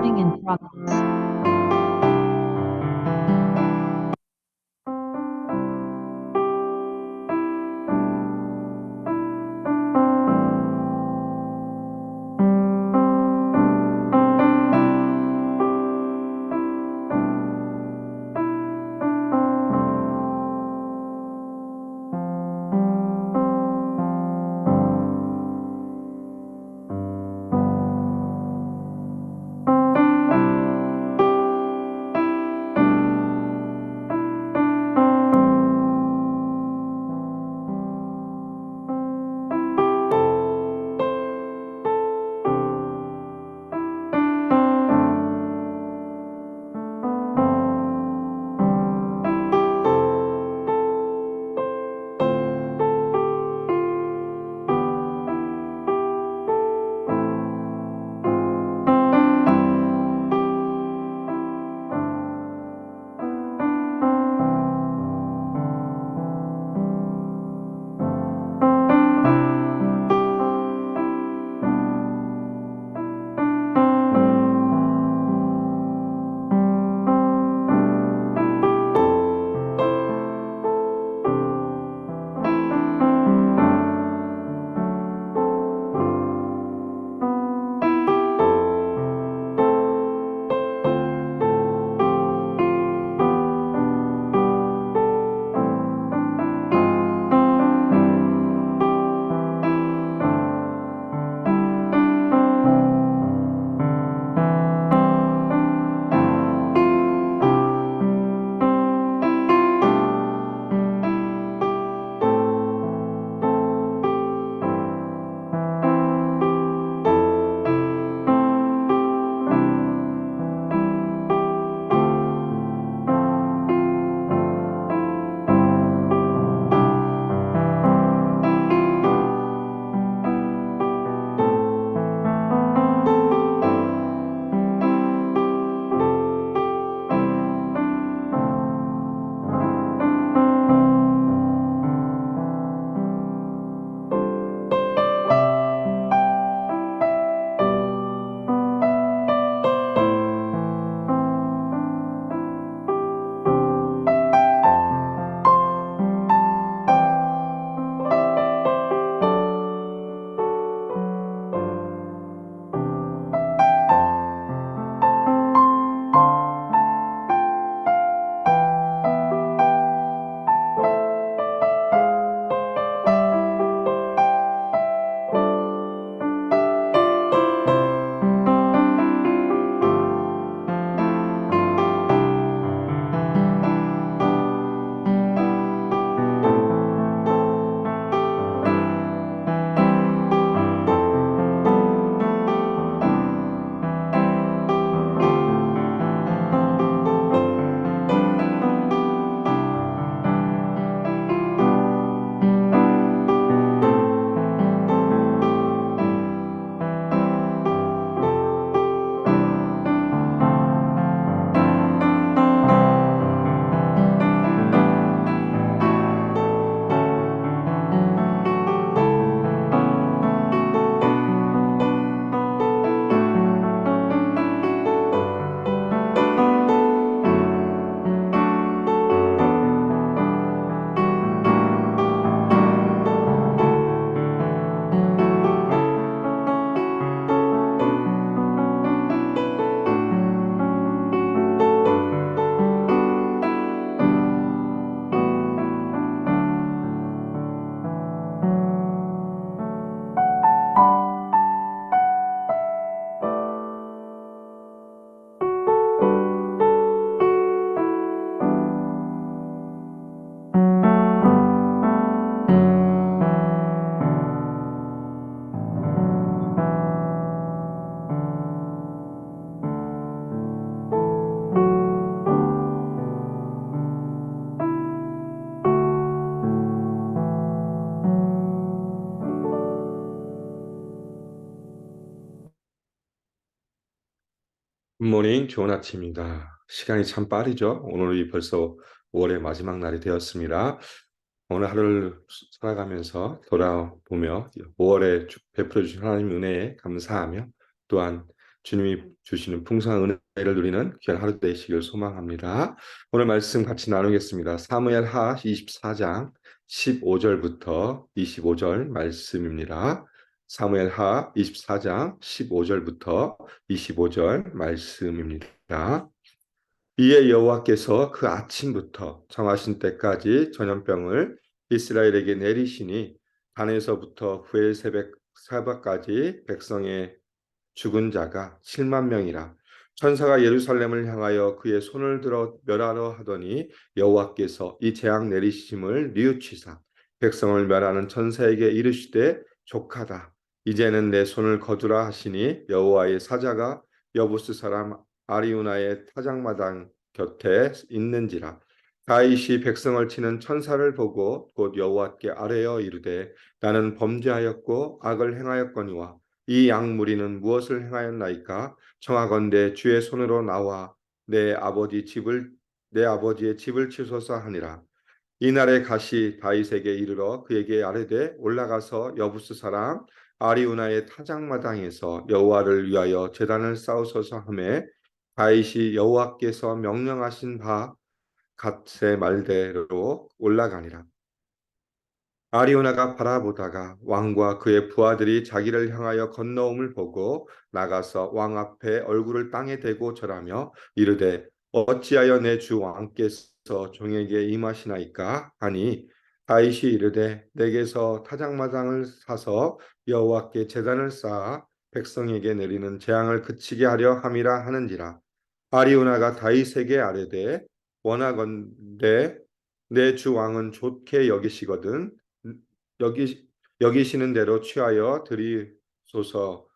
Recording in progress. 굿모닝, 좋은 아침입니다. 시간이 참 빠르죠? 오늘이 벌써 5월의 마지막 날이 되었습니다. 오늘 하루를 살아가면서 돌아보며 5월에 베풀어 주신 하나님 은혜에 감사하며 또한 주님이 주시는 풍성한 은혜를 누리는 귀한 하루 되시길 소망합니다. 오늘 말씀 같이 나누겠습니다. 사무엘하 24장 15절부터 25절 말씀입니다. 사무엘하 24장 15절부터 25절 말씀입니다. 이에 여호와께서 그 아침부터 정하신 때까지 전염병을 이스라엘에게 내리시니 단에서부터 후엘세박까지 백성의 죽은 자가 7만 명이라. 천사가 예루살렘을 향하여 그의 손을 들어 멸하려 하더니 여호와께서 이 재앙 내리심을 뉘우치사 백성을 멸하는 천사에게 이르시되 족하다. 이제는 내 손을 거두라 하시니 여호와의 사자가 여부스 사람 아리우나의 타작마당 곁에 있는지라. 다윗이 백성을 치는 천사를 보고 곧 여호와께 아뢰어 이르되 나는 범죄하였고 악을 행하였거니와 이 양무리는 무엇을 행하였나이까? 청하건대 주의 손으로 나와 내 아버지의 집을 치소서 하니라. 이날에 가시 다윗에게 이르러 그에게 아뢰되 올라가서 여부스 사람 아리우나의 타작마당에서 여호와를 위하여 제단을 쌓으소서 하매 다윗이 여호와께서 명령하신 바 갓세 말대로 올라가니라. 아리오나가 바라보다가 왕과 그의 부하들이 자기를 향하여 건너옴을 보고 나가서 왕 앞에 얼굴을 땅에 대고 절하며 이르되 어찌하여 내 주 왕께서 종에게 임하시나이까 하니 다윗이 이르되 내게서 타작마당을 사서 여호와께 제단을 쌓아 백성에게 내리는 재앙을 그치게 하려 함이라 하는지라. 아리오나가 다윗에게 아뢰되 원하건대 내 주 왕은 좋게 여기시거든 여기 여기시는 대로 취하여 드리소서.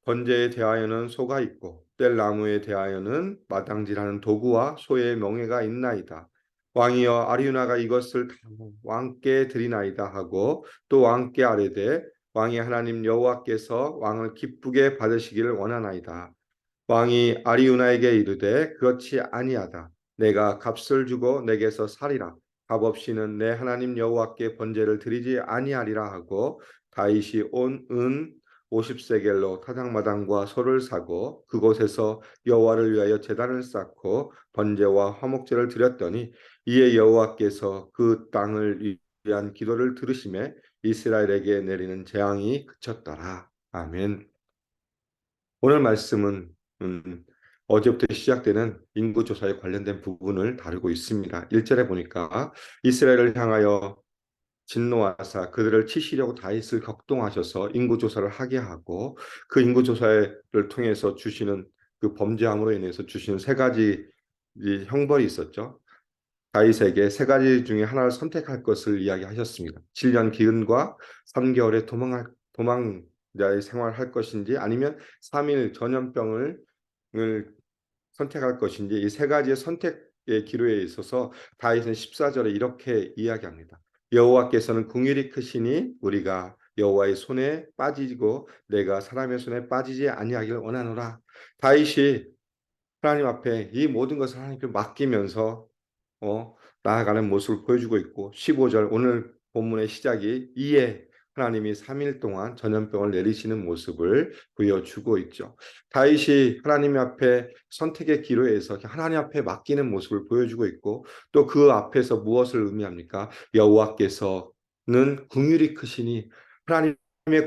번제에 대하여는 소가 있고 뗄 나무에 대하여는 마당질하는 도구와 소의 멍에가 있나이다. 왕이여 아리우나가 이것을 다 왕께 드리나이다 하고 또 왕께 아뢰되 왕이 하나님 여호와께서 왕을 기쁘게 받으시기를 원하나이다. 왕이 아리우나에게 이르되 그렇지 아니하다. 내가 값을 주고 내게서 살이라. 값 없이는 내 하나님 여호와께 번제를 드리지 아니하리라 하고 다윗이 온 은 50세겔로 타작마당과 소를 사고 그곳에서 여호와를 위하여 제단을 쌓고 번제와 화목제를 드렸더니 이에 여호와께서 그 땅을 위한 기도를 들으심에 이스라엘에게 내리는 재앙이 그쳤더라. 아멘. 오늘 말씀은 어제부터 시작되는 인구조사에 관련된 부분을 다루고 있습니다. 1절에 보니까 이스라엘을 향하여 진노하사 그들을 치시려고 다윗을 격동하셔서 인구조사를 하게 하고 그 인구조사를 통해서 주시는 그 범죄함으로 인해서 주시는 세 가지 형벌이 있었죠. 다윗에게 세 가지 중에 하나를 선택할 것을 이야기하셨습니다. 7년 기근과 3개월의 도망자의 생활할 것인지 아니면 3일 전염병을 선택할 것인지 이 세 가지의 선택의 기로에 있어서 다윗은 14절에 이렇게 이야기합니다. 여호와께서는 긍휼이 크시니 우리가 여호와의 손에 빠지고 내가 사람의 손에 빠지지 아니하기를 원하노라. 다윗이 하나님 앞에 이 모든 것을 하나님께 맡기면서 나아가는 모습을 보여주고 있고 15절 오늘 본문의 시작이 이에 하나님이 3일 동안 전염병을 내리시는 모습을 보여주고 있죠. 다윗이 하나님 앞에 선택의 기로에서 하나님 앞에 맡기는 모습을 보여주고 있고 또 그 앞에서 무엇을 의미합니까? 여호와께서는 긍휼이 크시니 하나님의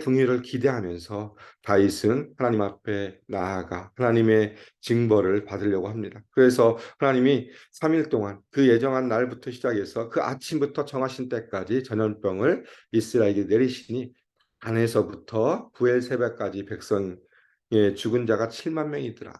긍휼을 기대하면서 다윗은 하나님 앞에 나아가 하나님의 징벌을 받으려고 합니다. 그래서 하나님이 3일 동안 그 예정한 날부터 시작해서 그 아침부터 정하신 때까지 전염병을 이스라엘에게 내리시니 단에서부터 부엘세바까지 백성의 죽은 자가 7만 명이더라.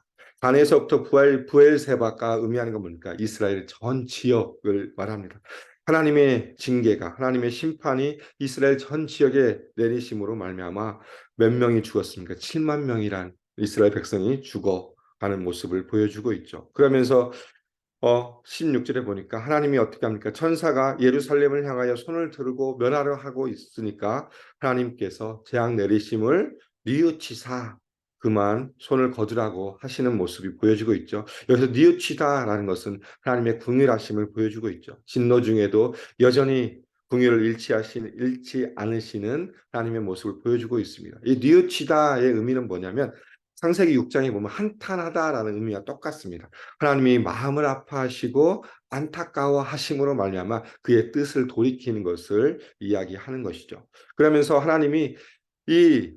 단에서부터 부엘세바가 의미하는 건 뭡니까? 이스라엘 전 지역을 말합니다. 하나님의 징계가 하나님의 심판이 이스라엘 전 지역에 내리심으로 말미암아 몇 명이 죽었습니까? 7만 명이란 이스라엘 백성이 죽어가는 모습을 보여주고 있죠. 그러면서 16절에 보니까 하나님이 어떻게 합니까? 천사가 예루살렘을 향하여 손을 들고 멸하려 하고 있으니까 하나님께서 재앙 내리심을 뉘우치사 그만 손을 거두라고 하시는 모습이 보여지고 있죠. 여기서 뉘우치다라는 것은 하나님의 긍휼하심을 보여주고 있죠. 진노 중에도 여전히 긍휼을 잃지 않으시는 하나님의 모습을 보여주고 있습니다. 이 뉘우치다의 의미는 뭐냐면 창세기 6장에 보면 한탄하다라는 의미가 똑같습니다. 하나님이 마음을 아파하시고 안타까워하심으로 말미암아 그의 뜻을 돌이키는 것을 이야기하는 것이죠. 그러면서 하나님이 이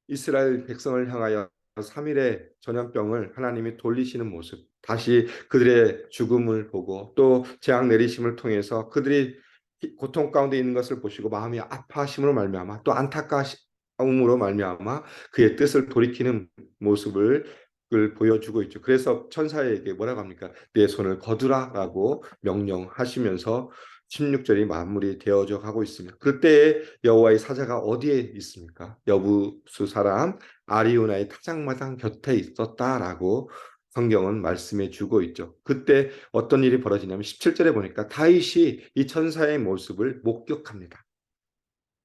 이스라엘 백성을 향하여 3일의 전염병을 하나님이 돌리시는 모습, 다시 그들의 죽음을 보고 또 재앙 내리심을 통해서 그들이 고통 가운데 있는 것을 보시고 마음이 아파하심으로 말미암아 또 안타까움으로 말미암아 그의 뜻을 돌이키는 모습을 보여주고 있죠. 그래서 천사에게 뭐라고 합니까? 내 손을 거두라라고 명령하시면서 16절이 마무리 되어져 가고 있습니다. 그때에 여호와의 사자가 어디에 있습니까? 여부수 사람 아리우나의 타작마당 곁에 있었다라고 성경은 말씀해 주고 있죠. 그때 어떤 일이 벌어지냐면 17절에 보니까 다윗이 이 천사의 모습을 목격합니다.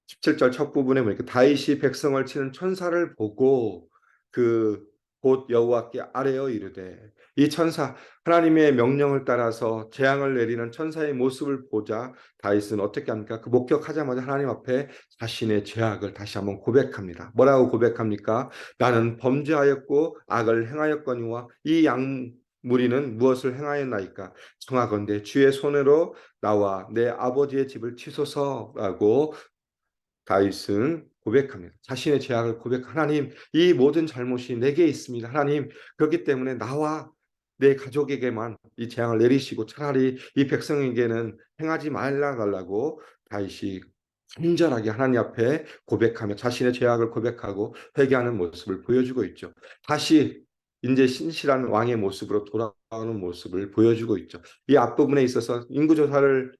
17절 첫 부분에 보니까 다윗이 백성을 치는 천사를 보고 그 곧 여호와께 아뢰어 이르되 이 천사 하나님의 명령을 따라서 재앙을 내리는 천사의 모습을 보자 다윗은 어떻게 합니까? 그 목격하자마자 하나님 앞에 자신의 죄악을 다시 한번 고백합니다. 뭐라고 고백합니까? 나는 범죄하였고 악을 행하였거니와 이 양무리는 무엇을 행하였나이까? 청하건대 주의 손으로 나와 내 아버지의 집을 치소서라고 다윗은 고백합니다. 자신의 죄악을 하나님, 이 모든 잘못이 내게 있습니다. 하나님, 그렇기 때문에 나와 내 가족에게만 이 재앙을 내리시고 차라리 이 백성에게는 행하지 말라고 다윗이 간절하게 하나님 앞에 고백하며 자신의 죄악을 고백하고 회개하는 모습을 보여주고 있죠. 다시 이제 신실한 왕의 모습으로 돌아오는 모습을 보여주고 있죠. 이 앞부분에 있어서 인구조사를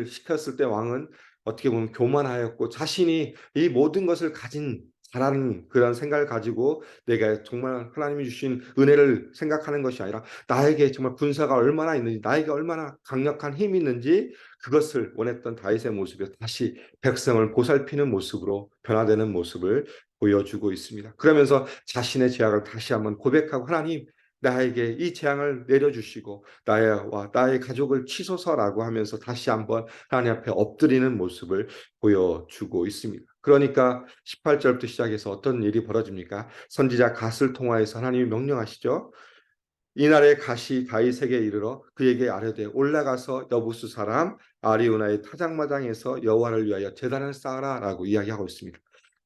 시켰을 때 왕은 어떻게 보면 교만하였고 자신이 이 모든 것을 가진 잘하는 그런 생각을 가지고 내가 정말 하나님이 주신 은혜를 생각하는 것이 아니라 나에게 정말 군사가 얼마나 있는지 나에게 얼마나 강력한 힘이 있는지 그것을 원했던 다윗의 모습이 다시 백성을 보살피는 모습으로 변화되는 모습을 보여주고 있습니다. 그러면서 자신의 죄악을 다시 한번 고백하고 하나님 나에게 이 재앙을 내려주시고 나의 가족을 치소서라고 하면서 다시 한번 하나님 앞에 엎드리는 모습을 보여주고 있습니다. 그러니까 18절부터 시작해서 어떤 일이 벌어집니까? 선지자 갓을 통하여서 하나님이 명령하시죠. 이날에 갓이 다윗에게 이르러 그에게 아뢰되 올라가서 여부수 사람 아리우나의 타작마당에서 여호와를 위하여 제단을 쌓아라라고 이야기하고 있습니다.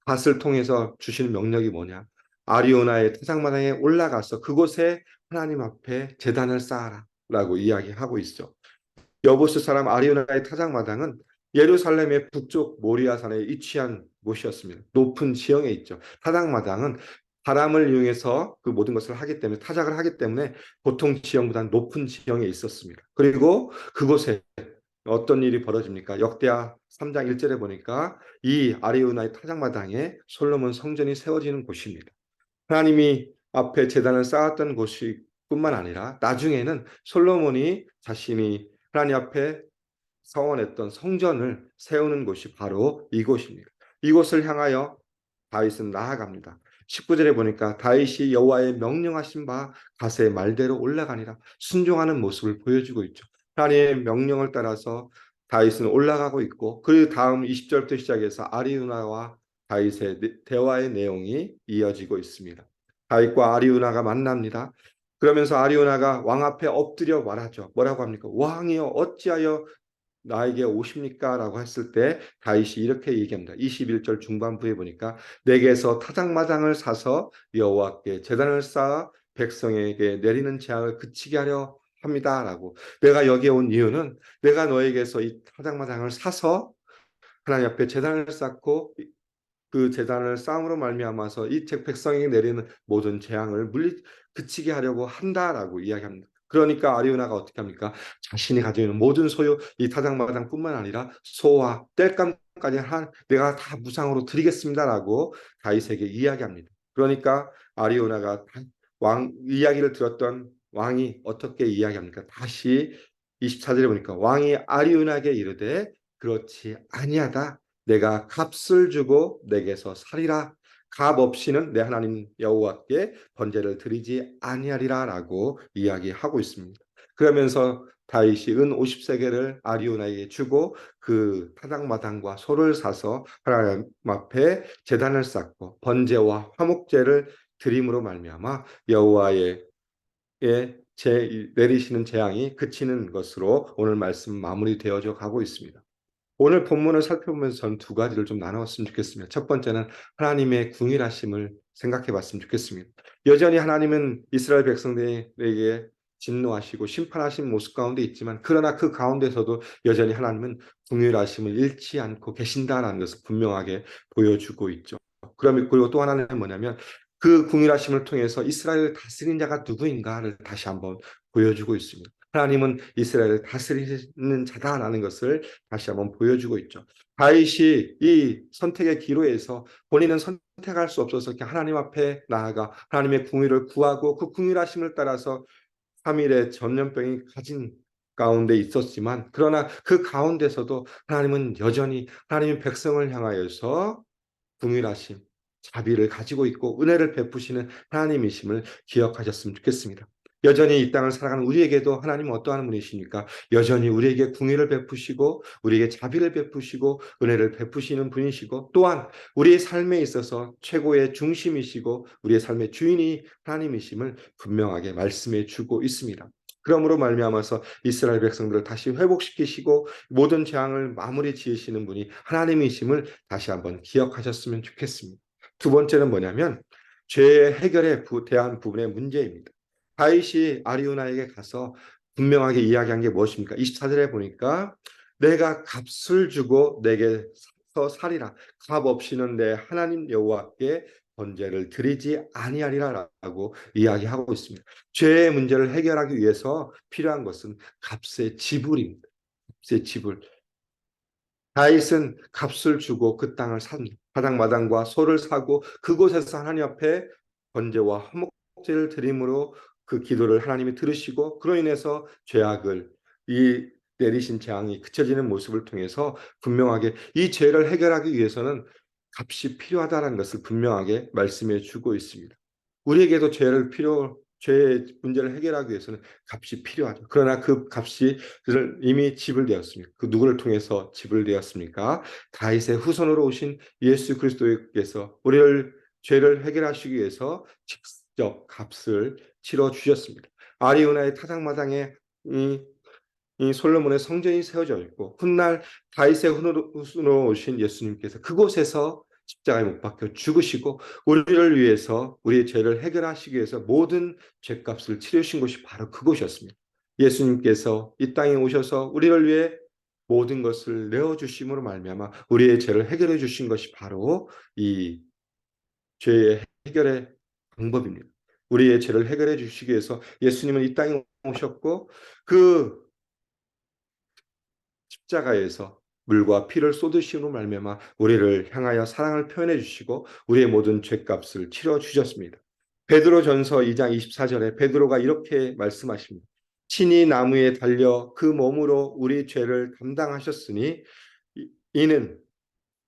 갓을 통해서 주시는 명령이 뭐냐? 아리우나의 타작마당에 올라가서 그곳에 하나님 앞에 제단을 쌓아라라고 이야기하고 있죠. 여부스 사람 아리우나의 타작마당은 예루살렘의 북쪽 모리아산에 위치한 곳이었습니다. 높은 지형에 있죠. 타작마당은 바람을 이용해서 그 모든 것을 하기 때문에 타작을 하기 때문에 보통 지형보다 높은 지형에 있었습니다. 그리고 그곳에 어떤 일이 벌어집니까? 역대하 3장 1절에 보니까 이 아리우나의 타작마당에 솔로몬 성전이 세워지는 곳입니다. 하나님이 앞에 제단을 쌓았던 곳이 뿐만 아니라 나중에는 솔로몬이 자신이 하나님 앞에 서원했던 성전을 세우는 곳이 바로 이곳입니다. 이곳을 향하여 다윗은 나아갑니다. 19절에 보니까 다윗이 여호와의 명령하신 바 갓의 말대로 올라가니라 순종하는 모습을 보여주고 있죠. 하나님의 명령을 따라서 다윗은 올라가고 있고 그 다음 20절부터 시작해서 아리우나와 다윗의 대화의 내용이 이어지고 있습니다. 다윗과 아리우나가 만납니다. 그러면서 아리우나가 왕 앞에 엎드려 말하죠. 뭐라고 합니까? 왕이여 어찌하여 나에게 오십니까? 라고 했을 때 다윗이 이렇게 얘기합니다. 21절 중반부에 보니까 내게서 타작마당을 사서 여호와께 제단을 쌓아 백성에게 내리는 재앙을 그치게 하려 합니다. 라고 내가 여기에 온 이유는 내가 너에게서 이 타작마당을 사서 하나님 앞에 제단을 쌓고 그 제단을 쌓음으로 말미암아서 이 백성에게 내리는 모든 재앙을 그치게 하려고 한다라고 이야기합니다. 그러니까 아리우나가 어떻게 합니까? 자신이 가지고 있는 모든 소유, 이 타작마당뿐만 아니라 소와 땔감까지 내가 다 무상으로 드리겠습니다라고 다윗에게 이야기합니다. 그러니까 아리우나가 왕 이야기를 들었던 왕이 어떻게 이야기합니까? 다시 24절에 보니까 왕이 아리우나에게 이르되 그렇지 아니하다. 내가 값을 주고 내게서 살이라. 값 없이는 내 하나님 여호와께 번제를 드리지 아니하리라라고 이야기하고 있습니다. 그러면서 다윗이 은 50세겔을 아리우나에게 주고 그 타작마당과 소를 사서 하나님 앞에 제단을 쌓고 번제와 화목제를 드림으로 말미암아 여호와의 내리시는 재앙이 그치는 것으로 오늘 말씀 마무리되어져 가고 있습니다. 오늘 본문을 살펴보면서 전 두 가지를 좀 나누었으면 좋겠습니다. 첫 번째는 하나님의 궁일하심을 생각해 봤으면 좋겠습니다. 여전히 하나님은 이스라엘 백성들에게 진노하시고 심판하신 모습 가운데 있지만, 그러나 그 가운데서도 여전히 하나님은 궁일하심을 잃지 않고 계신다라는 것을 분명하게 보여주고 있죠. 그리고 또 하나는 뭐냐면, 그 궁일하심을 통해서 이스라엘을 다스린 자가 누구인가를 다시 한번 보여주고 있습니다. 하나님은 이스라엘을 다스리는 자다라는 것을 다시 한번 보여주고 있죠. 다윗이 이 선택의 기로에서 본인은 선택할 수 없어서 하나님 앞에 나아가 하나님의 궁의를 구하고 그 궁의하심을 따라서 3일의 전염병이 가진 가운데 있었지만, 그러나 그 가운데서도 하나님은 여전히 하나님의 백성을 향하여서 궁휼하심, 자비를 가지고 있고 은혜를 베푸시는 하나님이심을 기억하셨으면 좋겠습니다. 여전히 이 땅을 살아가는 우리에게도 하나님은 어떠한 분이십니까? 여전히 우리에게 궁의를 베푸시고 우리에게 자비를 베푸시고 은혜를 베푸시는 분이시고, 또한 우리의 삶에 있어서 최고의 중심이시고 우리의 삶의 주인이 하나님이심을 분명하게 말씀해 주고 있습니다. 그러므로 말미암아서 이스라엘 백성들을 다시 회복시키시고 모든 재앙을 마무리 지으시는 분이 하나님이심을 다시 한번 기억하셨으면 좋겠습니다. 두 번째는 뭐냐면, 죄의 해결에 대한 부분의 문제입니다. 다윗이 아리우나에게 가서 분명하게 이야기한 게 무엇입니까? 24절에 보니까 내가 값을 주고 내게서 살이라, 값 없이는 내 하나님 여호와께 번제를 드리지 아니하리라라고 이야기하고 있습니다. 죄의 문제를 해결하기 위해서 필요한 것은 값의 지불입니다. 값의 지불. 다윗은 값을 주고 그 땅을 삽니다. 바닥마당과 소를 사고 그곳에서 하나님 앞에 번제와 화목제를 드림으로 그 기도를 하나님이 들으시고, 그로 인해서 죄악을, 이 내리신 재앙이 그쳐지는 모습을 통해서 분명하게 이 죄를 해결하기 위해서는 값이 필요하다는 것을 분명하게 말씀해 주고 있습니다. 우리에게도 죄의 문제를 해결하기 위해서는 값이 필요하죠. 그러나 그 값이 이미 지불되었습니다. 그 누구를 통해서 지불되었습니까? 다윗의 후손으로 오신 예수 그리스도께서 우리를 죄를 해결하시기 위해서 직접 값을 치러 주셨습니다. 아리우나의 타작마당에 이 솔로몬의 성전이 세워져 있고, 훗날 다윗의 후손으로 오신 예수님께서 그곳에서 십자가에 못 박혀 죽으시고 우리를 위해서 우리의 죄를 해결하시기 위해서 모든 죄값을 치르신 곳이 바로 그곳이었습니다. 예수님께서 이 땅에 오셔서 우리를 위해 모든 것을 내어주심으로 말미암아 우리의 죄를 해결해 주신 것이 바로 이 죄의 해결의 방법입니다. 우리의 죄를 해결해 주시기 위해서 예수님은 이 땅에 오셨고, 그 십자가에서 물과 피를 쏟으심으로 말미암아 우리를 향하여 사랑을 표현해 주시고 우리의 모든 죄값을 치러 주셨습니다. 베드로전서 2장 24절에 베드로가 이렇게 말씀하십니다. 친히 나무에 달려 그 몸으로 우리 죄를 담당하셨으니 이는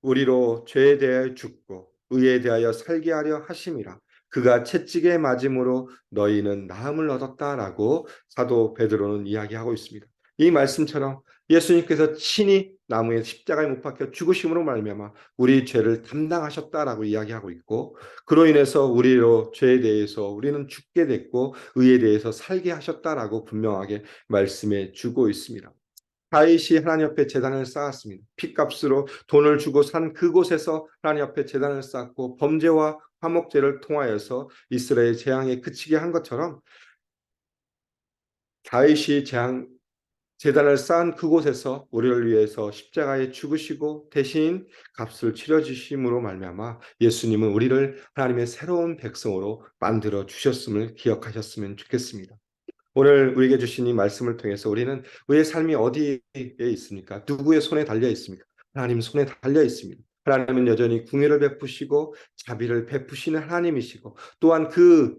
우리로 죄에 대하여 죽고 의에 대하여 살게 하려 하심이라. 그가 채찍에 맞음으로 너희는 나음을 얻었다라고 사도 베드로는 이야기하고 있습니다. 이 말씀처럼 예수님께서 친히 나무에 십자가에 못 박혀 죽으심으로 말미암아 우리 죄를 담당하셨다라고 이야기하고 있고, 그로 인해서 우리로 죄에 대해서 우리는 죽게 됐고 의에 대해서 살게 하셨다라고 분명하게 말씀해 주고 있습니다. 다윗이 하나님 앞에 제단을 쌓았습니다. 핏값으로 돈을 주고 산 그곳에서 하나님 앞에 제단을 쌓고 범죄와 화목제를 통하여서 이스라엘 재앙에 그치게 한 것처럼, 다윗이 제단을 쌓은 그곳에서 우리를 위해서 십자가에 죽으시고 대신 값을 치러주심으로 말미암아 예수님은 우리를 하나님의 새로운 백성으로 만들어 주셨음을 기억하셨으면 좋겠습니다. 오늘 우리에게 주신 이 말씀을 통해서 우리는 우리의 삶이 어디에 있습니까? 누구의 손에 달려 있습니까? 하나님 손에 달려 있습니다. 하나님은 여전히 궁예를 베푸시고 자비를 베푸시는 하나님이시고, 또한 그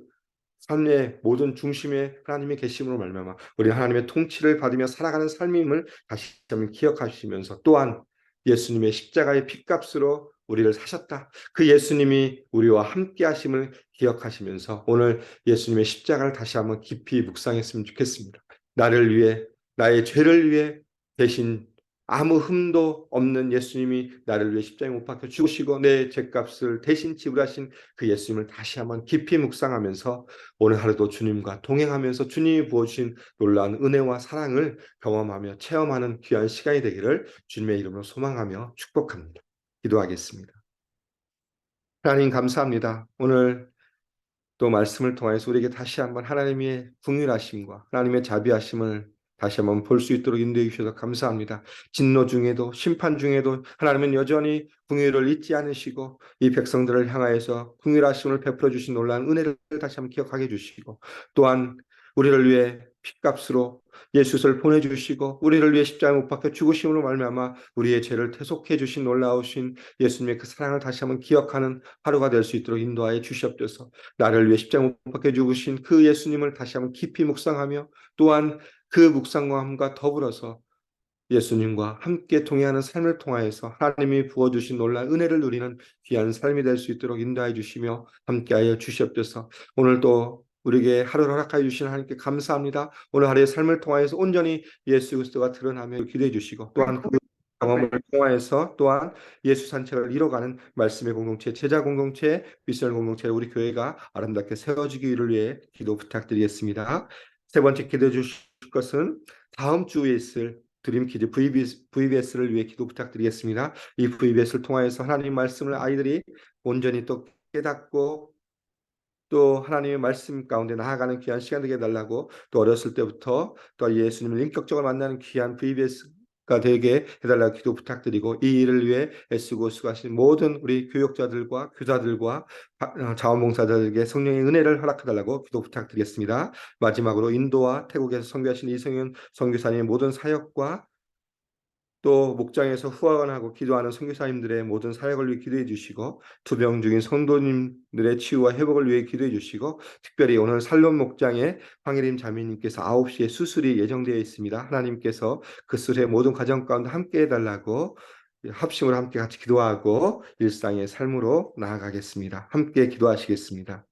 삶의 모든 중심에 하나님이 계심으로 말미암아 우리 하나님의 통치를 받으며 살아가는 삶임을 다시 한번 기억하시면서, 또한 예수님의 십자가의 핏값으로 우리를 사셨다. 그 예수님이 우리와 함께 하심을 기억하시면서 오늘 예수님의 십자가를 다시 한번 깊이 묵상했으면 좋겠습니다. 나를 위해, 나의 죄를 위해 대신 아무 흠도 없는 예수님이 나를 위해 십자가에 못 박혀 죽으시고 내 죄값을 대신 지불하신 그 예수님을 다시 한번 깊이 묵상하면서 오늘 하루도 주님과 동행하면서 주님이 부어주신 놀라운 은혜와 사랑을 경험하며 체험하는 귀한 시간이 되기를 주님의 이름으로 소망하며 축복합니다. 기도하겠습니다. 하나님 감사합니다. 오늘 또 말씀을 통해서 우리에게 다시 한번 하나님의 긍휼하심과 하나님의 자비하심을 다시 한번 볼 수 있도록 인도해 주셔서 감사합니다. 진노 중에도 심판 중에도 하나님은 여전히 긍휼을 잊지 않으시고 이 백성들을 향하여서 긍휼하심을 베풀어 주신 놀라운 은혜를 다시 한번 기억하게 해주시고 또한 우리를 위해 핏값으로 예수를 보내주시고 우리를 위해 십자가에 못 박혀 죽으심으로 말미암아 우리의 죄를 대속해 주신 놀라우신 예수님의 그 사랑을 다시 한번 기억하는 하루가 될 수 있도록 인도하여 주시옵소서. 나를 위해 십자가 못 박혀 죽으신 그 예수님을 다시 한번 깊이 묵상하며 또한 그 묵상함과 더불어서 예수님과 함께 동행하는 삶을 통하여서 하나님이 부어주신 놀라운 은혜를 누리는 귀한 삶이 될 수 있도록 인도하여 주시며 함께하여 주시옵소서. 오늘도 우리에게 하루를 허락하여 주신 하나님께 감사합니다. 오늘 하루의 삶을 통하여서 온전히 예수 그리스도가 드러나며 기도해 주시고 또한 그 경험을 통하여서 또한 예수 산책을 이뤄가는 말씀의 공동체, 제자 공동체, 미션 공동체 우리 교회가 아름답게 세워지기를 위해 기도 부탁드리겠습니다. 세 번째 기도해 주실 것은 다음 주에 있을 드림키즈 VBS를 위해 기도 부탁드리겠습니다. 이 VBS를 통하여서 하나님 말씀을 아이들이 온전히 또 깨닫고 또 하나님의 말씀 가운데 나아가는 귀한 시간 되게 해달라고 또 어렸을 때부터 또 예수님을 인격적으로 만나는 귀한 VBS가 되게 해달라고 기도 부탁드리고 이 일을 위해 애쓰고 수고하신 모든 우리 교육자들과 교사들과 자원봉사자들에게 성령의 은혜를 허락해달라고 기도 부탁드리겠습니다. 마지막으로 인도와 태국에서 선교하신 이성윤 선교사님의 모든 사역과 또 목장에서 후원하고 기도하는 선교사님들의 모든 사역을 위해 기도해 주시고 투병 중인 성도님들의 치유와 회복을 위해 기도해 주시고 특별히 오늘 살롬 목장에 황혜림 자매님께서 9시에 수술이 예정되어 있습니다. 하나님께서 그 수술의 모든 과정 가운데 함께 해달라고 합심으로 함께 같이 기도하고 일상의 삶으로 나아가겠습니다. 함께 기도하시겠습니다.